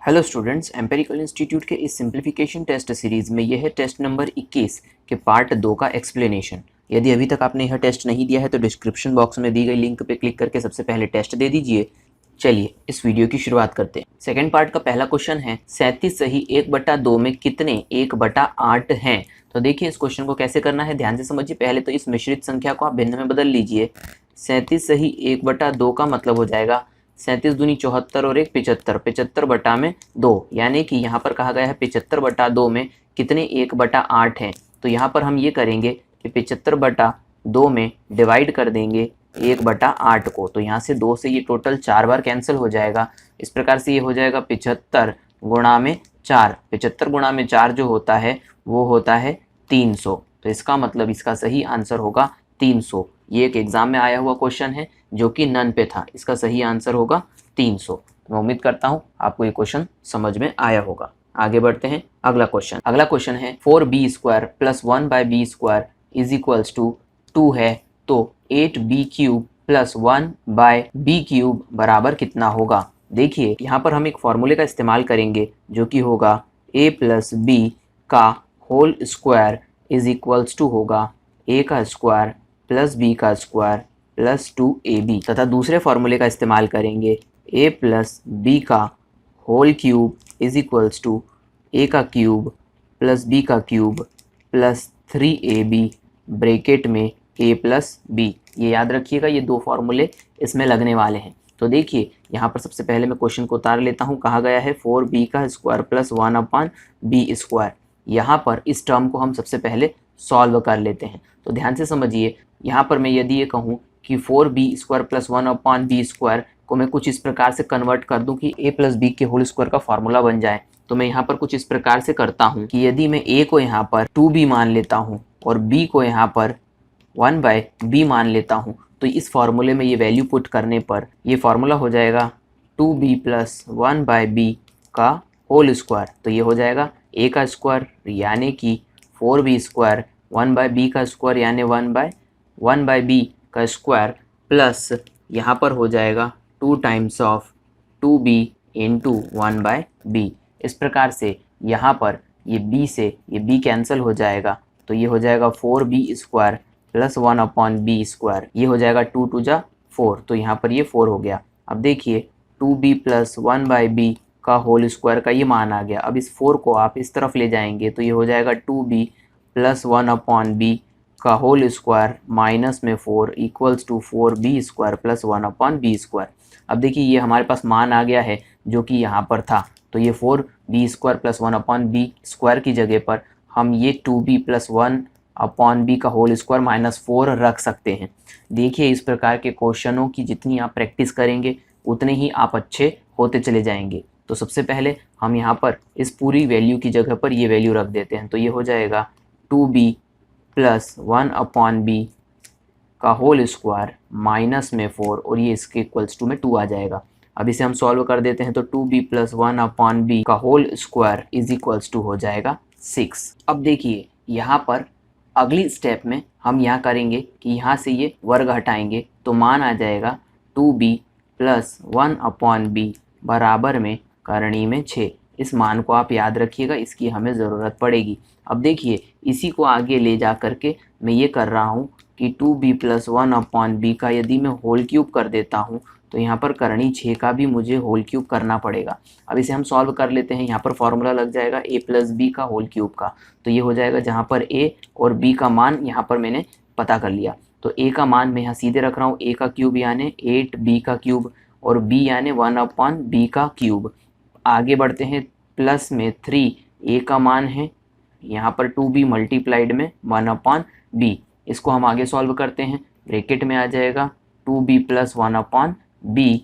Hello students, empirical institute के इस simplification test series में यह है टेस्ट नंबर 21 के पार्ट 2 का एक्सप्लेनेशन। यदि अभी तक आपने यह टेस्ट नहीं दिया है तो डिस्क्रिप्शन बॉक्स में दी गई लिंक पर क्लिक करके सबसे पहले टेस्ट दे दीजिए। चलिए इस वीडियो की शुरुआत करते हैं। सेकेंड पार्ट का पहला क्वेश्चन है 37 सही 1/2 में कितने 1/8 हैं। तो देखिए इस क्वेश्चन को कैसे करना है, ध्यान से समझिए। पहले तो इस मिश्रित संख्या को आप भिन्न में बदल लीजिए। 37 सही 1/2 का मतलब हो जाएगा 37 दूनी 74 और 1 75, 75 बटा में 2, यानी कि यहाँ पर कहा गया है 75 बटा 2 में कितने 1/8 हैं। तो यहाँ पर हम ये करेंगे कि 75 बटा 2 में डिवाइड कर देंगे 1/8 को। तो यहाँ से 2 से ये टोटल 4 बार कैंसिल हो जाएगा। इस प्रकार से ये हो जाएगा 75 गुणा में 4। 75 गुणा में 4 जो होता है वो होता है 300। तो इसका मतलब इसका सही आंसर होगा 300। ये एक एग्जाम में आया हुआ क्वेश्चन है जो कि नन पे था। इसका सही आंसर होगा 300। तो मैं उम्मीद करता हूँ आपको ये क्वेश्चन समझ में आया होगा। आगे बढ़ते हैं। अगला क्वेश्चन है 4b² + 1/b² is equals to 2 है, तो 8b³ + 1/b³ बराबर कितना होगा। देखिए यहाँ पर हम एक फॉर्मूले का इस्तेमाल करेंगे जो कि होगा a + b का whole square is equals to होगा a का स्क्वायर + b का स्क्वायर + 2ab, तथा दूसरे फॉर्मूले का इस्तेमाल करेंगे a + b का whole cube is equals to a का क्यूब + b का क्यूब + 3ab ब्रैकेट में a + b। ये याद रखिएगा, ये दो फॉर्मूले इसमें लगने वाले हैं। तो देखिए यहाँ पर सबसे पहले मैं क्वेश्चन को उतार लेता हूँ। कहा गया है 4b का स्क्वायर + 1/b²। यहाँ पर इस टर्म को हम सबसे पहले सॉल्व कर लेते हैं। तो ध्यान से समझिए, यहाँ पर मैं यदि ये कहूँ कि 4b² + 1/b² को मैं कुछ इस प्रकार से कन्वर्ट कर दूं कि a + b के होल स्क्वायर का फॉर्मूला बन जाए, तो मैं यहाँ पर कुछ इस प्रकार से करता हूँ कि यदि मैं a को यहाँ पर 2b मान लेता हूँ और b को यहाँ पर 1/b मान लेता हूँ, तो इस फॉर्मूले में ये वैल्यू पुट करने पर ये फॉर्मूला हो जाएगा 2b + 1/b का होल स्क्वायर। तो ये हो जाएगा a का स्क्वायर यानी कि 4b², 1/b का स्क्वायर यानी 1/b का स्क्वायर प्लस यहाँ पर हो जाएगा 2 times of 2b into 1/b। इस प्रकार से यहाँ पर ये b से ये b कैंसिल हो जाएगा, तो ये हो जाएगा 4b² + 1/b²। ये हो जाएगा 2 × 2 = 4, तो यहाँ पर ये 4 हो गया। अब देखिए 2b + 1/b का होल स्क्वायर का ये मान आ गया। अब इस 4 को आप इस तरफ ले जाएंगे तो ये हो जाएगा 2b + 1/b का होल स्क्वायर माइनस में 4 इक्वल्स टू 4b² + 1/b²। अब देखिए ये हमारे पास मान आ गया है जो कि यहाँ पर था, तो ये 4b² + 1/b² की जगह पर हम ये 2b + 1/b का होल स्क्वायर माइनस 4 रख सकते हैं। देखिए इस प्रकार के क्वेश्चनों की जितनी आप प्रैक्टिस करेंगे उतने ही आप अच्छे होते चले जाएंगे। तो सबसे पहले हम यहाँ पर इस पूरी वैल्यू की जगह पर ये वैल्यू रख देते हैं। तो ये हो जाएगा 2b + 1/b का होल स्क्वायर माइनस में 4 और ये इसके इक्वल्स टू में 2 आ जाएगा। अब इसे हम सॉल्व कर देते हैं तो 2b + 1/b का whole square is equals to हो जाएगा 6। अब देखिए यहाँ पर अगली स्टेप में हम यहाँ करेंगे कि यहाँ से ये वर्ग हटाएंगे तो मान आ जाएगा 2b + 1/b बराबर में करणी में 6। इस मान को आप याद रखिएगा, इसकी हमें ज़रूरत पड़ेगी। अब देखिए इसी को आगे ले जा करके मैं ये कर रहा हूँ कि 2b + 1/b का यदि मैं होल क्यूब कर देता हूँ तो यहाँ पर करणी 6 का भी मुझे होल क्यूब करना पड़ेगा। अब इसे हम सॉल्व कर लेते हैं। यहाँ पर फॉर्मूला लग जाएगा a + b का होल क्यूब का। तो ये हो जाएगा जहाँ पर a और b का मान यहाँ पर मैंने पता कर लिया, तो a का मान मैं यहाँ सीधे रख रहा हूँ, a का क्यूब यानी 8b का क्यूब और b यानी 1/b का क्यूब। आगे बढ़ते हैं, प्लस में 3 a का मान है, यहाँ पर 2b मल्टीप्लाइड में 1/b। इसको हम आगे सॉल्व करते हैं। ब्रैकेट में आ जाएगा 2b + 1/b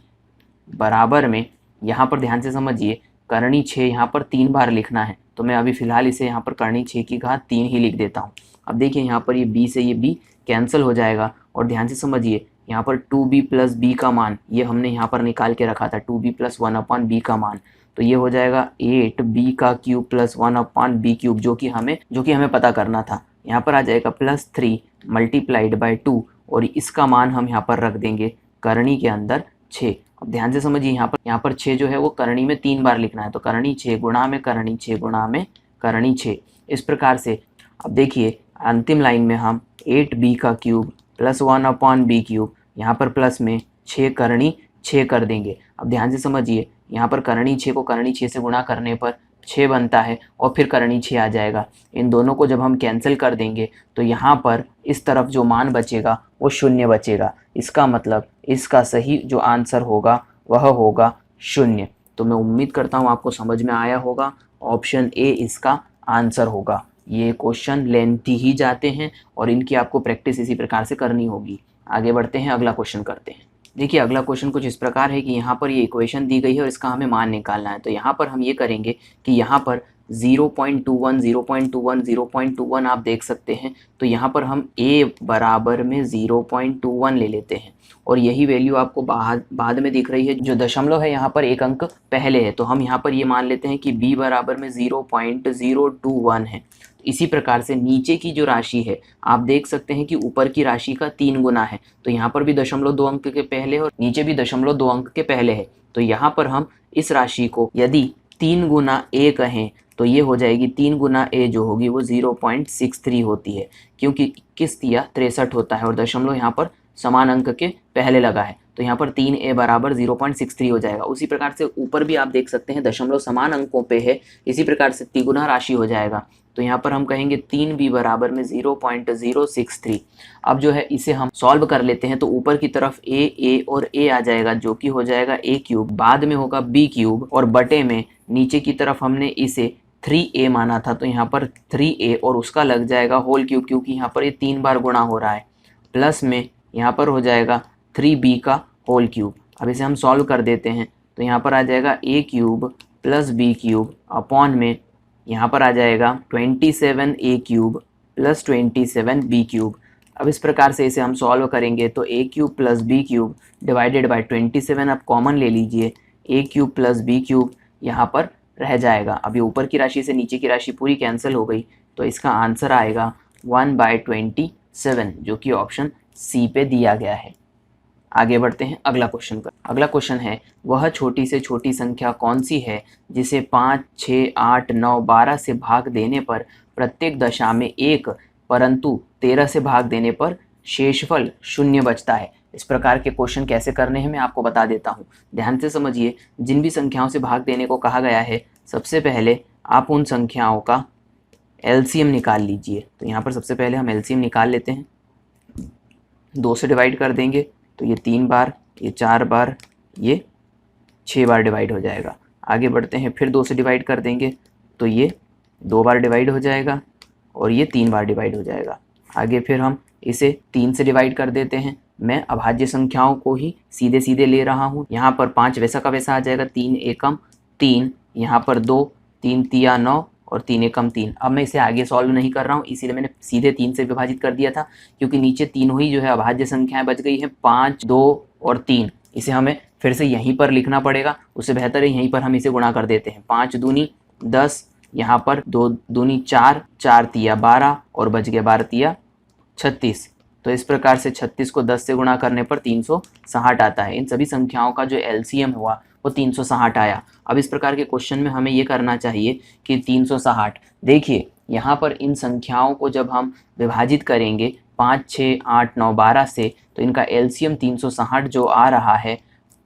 बराबर में, यहाँ पर ध्यान से समझिए करणी 6 यहाँ पर 3 बार लिखना है, तो मैं अभी फ़िलहाल इसे यहाँ पर करणी 6 की घात 3 ही लिख देता हूँ। अब देखिए यहाँ पर ये b से ये b कैंसिल हो जाएगा और ध्यान से समझिए यहाँ पर 2b + b का मान ये हमने यहाँ पर निकाल के रखा था, 2b + 1/b का मान। तो ये हो जाएगा 8b का क्यूब + 1/b³ जो कि हमें पता करना था। यहाँ पर आ जाएगा +3 × 2 और इसका मान हम यहाँ पर रख देंगे करणी के अंदर 6। अब ध्यान से समझिए, यहाँ पर 6 जो है वो करणी में 3 बार लिखना है, तो करणी 6 गुणा में करणी 6 गुणा में करणी 6। इस प्रकार से अब देखिए अंतिम लाइन में हम 8b का क्यूब प्लस 1/b क्यूब, यहाँ पर प्लस में 6 करणी 6 कर देंगे। अब ध्यान से समझिए, यहाँ पर करणी 6 को करणी 6 से गुणा करने पर 6 बनता है और फिर करणी 6 आ जाएगा। इन दोनों को जब हम कैंसिल कर देंगे तो यहाँ पर इस तरफ जो मान बचेगा वो 0 बचेगा। इसका मतलब इसका सही जो आंसर होगा वह होगा 0। तो मैं उम्मीद करता हूँ आपको समझ में आया होगा। ऑप्शन ए इसका आंसर होगा। ये क्वेश्चन लेंथी ही जाते हैं और इनकी आपको प्रैक्टिस इसी प्रकार से करनी होगी। आगे बढ़ते हैं, अगला क्वेश्चन करते हैं। देखिए अगला क्वेश्चन कुछ इस प्रकार है कि यहाँ पर ये इक्वेशन दी गई है और इसका हमें मान निकालना है। तो यहाँ पर हम ये करेंगे कि यहाँ पर 0.21 0.21 0.21 आप देख सकते हैं, तो यहाँ पर हम a बराबर में 0.21 ले लेते हैं और यही वैल्यू आपको बाद में दिख रही है। जो दशमलव है यहाँ पर एक अंक पहले है, तो हम यहाँ पर ये मान लेते हैं कि b बराबर में 0.021 है। इसी प्रकार से नीचे की जो राशि है आप देख सकते हैं कि ऊपर की राशि का 3 गुना है, तो यहाँ पर भी 0.2 अंक के पहले और नीचे भी 0.2 अंक के पहले है। तो यहाँ पर हम इस राशि को यदि 3 गुना a कहें तो ये हो जाएगी 3 गुना a जो होगी वो 0.63 होती है, क्योंकि 21 तिया 63 होता है और दशमलव यहाँ पर समान अंक के पहले लगा है, तो यहाँ पर 3a बराबर 0.63 हो जाएगा। उसी प्रकार से ऊपर भी आप देख सकते हैं दशमलव समान अंकों पे है, इसी प्रकार से तिगुना राशि हो जाएगा। तो यहाँ पर हम कहेंगे 3b बराबर में 0.063। अब जो है इसे हम सॉल्व कर लेते हैं, तो ऊपर की तरफ a और a आ जाएगा जो कि हो जाएगा a क्यूब, बाद में होगा b क्यूब और बटे में नीचे की तरफ हमने इसे 3a माना था, तो यहाँ पर 3a और उसका लग जाएगा होल क्यूब, क्योंकि यहाँ पर ये 3 बार गुणा हो रहा है, प्लस में यहाँ पर हो जाएगा 3b का होल क्यूब। अब इसे हम सॉल्व कर देते हैं, तो यहाँ पर आ जाएगा a cube plus b cube upon में यहाँ पर आ जाएगा 27a cube plus 27b cube. अब इस प्रकार से इसे हम सॉल्व करेंगे तो a cube plus b cube divided by 27 आप कॉमन ले लीजिए, a cube plus b cube यहाँ पर रह जाएगा। अब ये ऊपर की राशि से नीचे की राशि पूरी कैंसिल हो गई, तो इसका आंसर आएगा 1/27 जो कि ऑप्शन सी पे दिया गया है। आगे बढ़ते हैं अगला क्वेश्चन पर। अगला क्वेश्चन है, वह छोटी से छोटी संख्या कौन सी है जिसे 5, 6, 8, 9, 12 से भाग देने पर प्रत्येक दशा में 1 परंतु 13 से भाग देने पर शेषफल 0 बचता है। इस प्रकार के क्वेश्चन कैसे करने हैं मैं आपको बता देता हूँ। ध्यान से समझिए, जिन भी संख्याओं से भाग देने को कहा गया है सबसे पहले आप उन संख्याओं का एलसीएम निकाल लीजिए। तो यहाँ पर सबसे पहले हम एलसीएम निकाल लेते हैं। 2 से डिवाइड कर देंगे तो ये 3 बार, ये 4 बार, ये 6 बार डिवाइड हो जाएगा। आगे बढ़ते हैं, फिर 2 से डिवाइड कर देंगे तो ये 2 बार डिवाइड हो जाएगा और ये 3 बार डिवाइड हो जाएगा। आगे फिर हम इसे 3 से डिवाइड कर देते हैं। मैं अभाज्य संख्याओं को ही सीधे सीधे ले रहा हूँ। यहाँ पर 5 वैसा का वैसा आ जाएगा, 3 एकम 3, यहाँ पर 2, 3 तिया 9 और 3 एकम 3। अब मैं इसे आगे सॉल्व नहीं कर रहा हूँ, इसीलिए मैंने सीधे 3 से विभाजित कर दिया था, क्योंकि नीचे तीनों ही जो है अभाज्य संख्याएं बच गई हैं, 5, 2 और 3। इसे हमें फिर से यहीं पर लिखना पड़ेगा, उससे बेहतर है यहीं पर हम इसे गुणा कर देते हैं। 5 दूनी 10, यहाँ पर 2 दूनी 4, 4 तिया 12 और बच गया 12 तिया 36। तो इस प्रकार से 36 को 10 से गुणा करने पर 360 आता है। इन सभी संख्याओं का जो एलसीएम हुआ वो 360 आया। अब इस प्रकार के क्वेश्चन में हमें ये करना चाहिए कि 360, देखिए यहाँ पर इन संख्याओं को जब हम विभाजित करेंगे 5, 6, 8, 9, 12 से, तो इनका एलसीएम 360 जो आ रहा है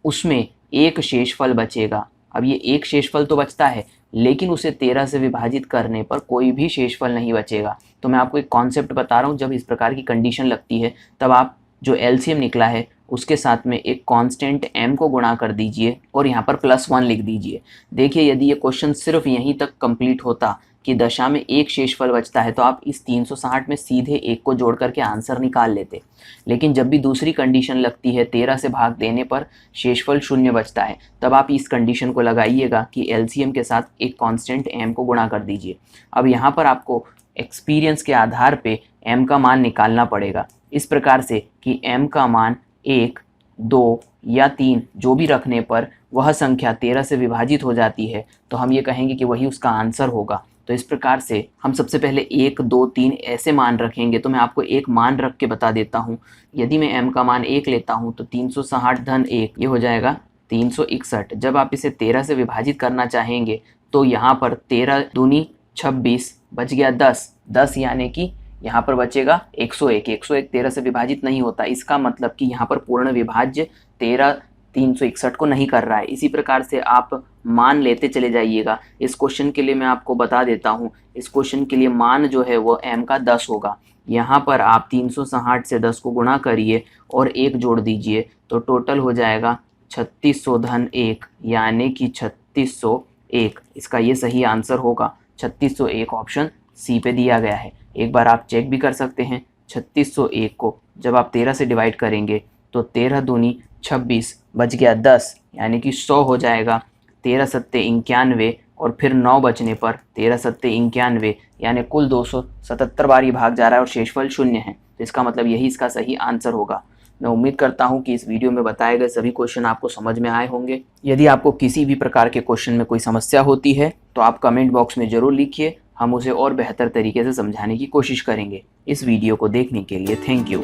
उसमें एक शेषफल बचेगा। अब ये एक शेषफल तो बचता है, लेकिन उसे 13 से विभाजित करने पर कोई भी शेषफल नहीं बचेगा। तो मैं आपको एक कॉन्सेप्ट बता रहा हूँ, जब इस प्रकार की कंडीशन लगती है तब आप जो एलसीएम निकला है उसके साथ में एक कांस्टेंट m को गुणा कर दीजिए और यहाँ पर +1 लिख दीजिए। देखिए यदि ये क्वेश्चन सिर्फ यहीं तक कंप्लीट होता कि दशा में एक शेषफल बचता है तो आप इस 360 में सीधे 1 को जोड़ करके आंसर निकाल लेते, लेकिन जब भी दूसरी कंडीशन लगती है 13 से भाग देने पर शेषफल 0 बचता है, तब आप इस कंडीशन को लगाइएगा कि एलसीएम के साथ एक कांस्टेंट m को गुणा कर दीजिए। अब यहाँ पर आपको एक्सपीरियंस के आधार पे m का मान निकालना पड़ेगा, इस प्रकार से कि m का मान 1, 2 या 3 जो भी रखने पर वह संख्या 13 से विभाजित हो जाती है, तो हम ये कहेंगे कि वही उसका आंसर होगा। तो इस प्रकार से हम सबसे पहले 1, 2, 3 ऐसे मान रखेंगे। तो मैं आपको एक मान रख के बता देता हूँ। यदि मैं m का मान 1 लेता हूँ तो 360 धन 1 ये हो जाएगा 361। जब आप इसे 13 से विभाजित करना चाहेंगे तो यहाँ पर 13 दूनी 26, बच गया 10 यानी कि यहाँ पर बचेगा 101। 101 13 से विभाजित नहीं होता, इसका मतलब कि यहाँ पर पूर्ण विभाज्य 13 361 को नहीं कर रहा है। इसी प्रकार से आप मान लेते चले जाइएगा। इस क्वेश्चन के लिए मैं आपको बता देता हूँ, इस क्वेश्चन के लिए मान जो है वो m का 10 होगा। यहाँ पर आप 360 से 10 को गुणा करिए और 1 जोड़ दीजिए तो टोटल हो जाएगा 3600 धन 1 यानी कि 3601। इसका ये सही आंसर होगा 3601, ऑप्शन सी पे दिया गया है। एक बार आप चेक भी कर सकते हैं। 3601 को जब आप 13 से डिवाइड करेंगे तो 13 दूनी 26, बच गया 10 यानी कि 100 हो जाएगा। 13 सत्ते 91 और फिर 9 बचने पर 13 सत्ते 91 यानी कुल 277 बार ये भाग जा रहा है और शेषफल 0 है। तो इसका मतलब यही इसका सही आंसर होगा। मैं उम्मीद करता हूं कि इस वीडियो में बताए गए सभी क्वेश्चन आपको समझ में आए होंगे। यदि आपको किसी भी प्रकार के क्वेश्चन में कोई समस्या होती है तो आप कमेंट बॉक्स में ज़रूर लिखिए, हम उसे और बेहतर तरीके से समझाने की कोशिश करेंगे। इस वीडियो को देखने के लिए थैंक यू।